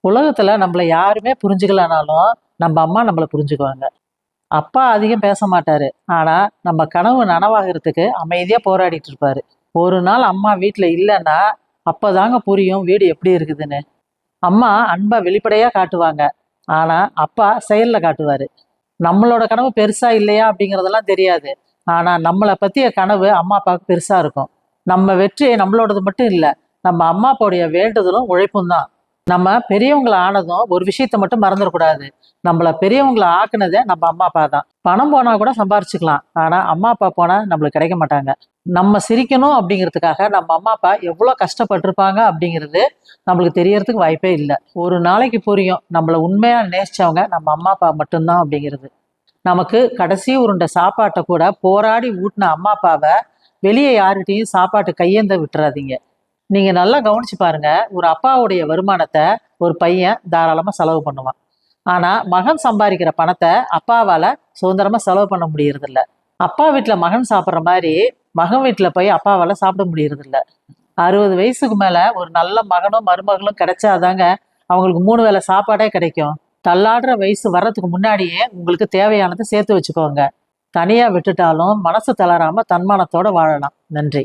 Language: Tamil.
உலகத்துல நம்மள யாருமே புரிஞ்சுக்கலனாலும் நம்ம அம்மா நம்மள புரிஞ்சுக்குவாங்க. அப்பா அதிகம் பேச மாட்டாரு. ஆனா நம்ம கனவு நனவாகிறதுக்கு அமைதியா போராடிட்டு இருப்பாரு. ஒரு நாள் அம்மா வீட்ல இல்லைன்னா அப்பதாங்க புரியும் வீடு எப்படி இருக்குதுன்னு. அம்மா அன்பை வெளிப்படையா காட்டுவாங்க. ஆனா அப்பா செயல்ல காட்டுவாரு. நம்மளோட கனவு பெருசா இல்லையா அப்படிங்கறதெல்லாம் தெரியாது. ஆனா நம்மளை பத்திய கனவு அம்மா அப்பாவுக்கு பெருசா இருக்கும். நம்ம வெற்றி நம்மளோடது மட்டும் இல்ல, நம்ம அம்மா அப்பாவுடைய வேண்டுதலும் உழைப்பும் தான். நம்ம பெரியவங்கள ஆனதும் ஒரு விஷயத்த மட்டும் மறந்துடக்கூடாது. நம்மள பெரியவங்கள ஆக்குனதே நம்ம அம்மா அப்பா தான். பணம் போனா கூட சம்பாரிச்சுக்கலாம். ஆனா அம்மா அப்பா போனா நம்மளுக்கு கிடைக்க மாட்டாங்க. நம்ம சிரிக்கணும் அப்படிங்கிறதுக்காக நம்ம அம்மா அப்பா எவ்வளவு கஷ்டப்பட்டிருப்பாங்க அப்படிங்கிறது நம்மளுக்கு தெரியறதுக்கு வாய்ப்பே இல்லை. ஒரு நாளைக்கு புரியும் நம்மள உண்மையா நேசிச்சவங்க நம்ம அம்மா அப்பா மட்டும்தான் அப்படிங்கிறது. நமக்கு கடைசி உருண்டை சாப்பாட்டை கூட போராடி ஊட்டின அம்மா அப்பாவை வெளியே யார்கிட்டயும் சாப்பாட்டு கையேந்த விட்டுறாதீங்க. நீங்க நல்லா கவனிச்சு பாருங்க. ஒரு அப்பாவுடைய வருமானத்தை ஒரு பையன் தாராளமா செலவு பண்ணுவான். ஆனா மகன் சம்பாதிக்கிற பணத்தை அப்பாவால சுதந்திரமா செலவு பண்ண முடியறது இல்ல. அப்பா வீட்டுல மகன் சாப்பிடுற மாதிரி மகன் வீட்டுல போய் அப்பாவால சாப்பிட முடியறது இல்ல. 60 வயசுக்கு மேல ஒரு நல்ல மகனும் மருமகளும் கிடைச்சாதாங்க அவங்களுக்கு 3 வேளை சாப்பாடே கிடைக்கும். தள்ளாடுற வயசு வர்றதுக்கு முன்னாடியே உங்களுக்கு தேவையானதை சேர்த்து வச்சுக்கோங்க. தனியா விட்டுட்டாலும் மனசு தளராம தன்மானத்தோட வாழலாம். நன்றி.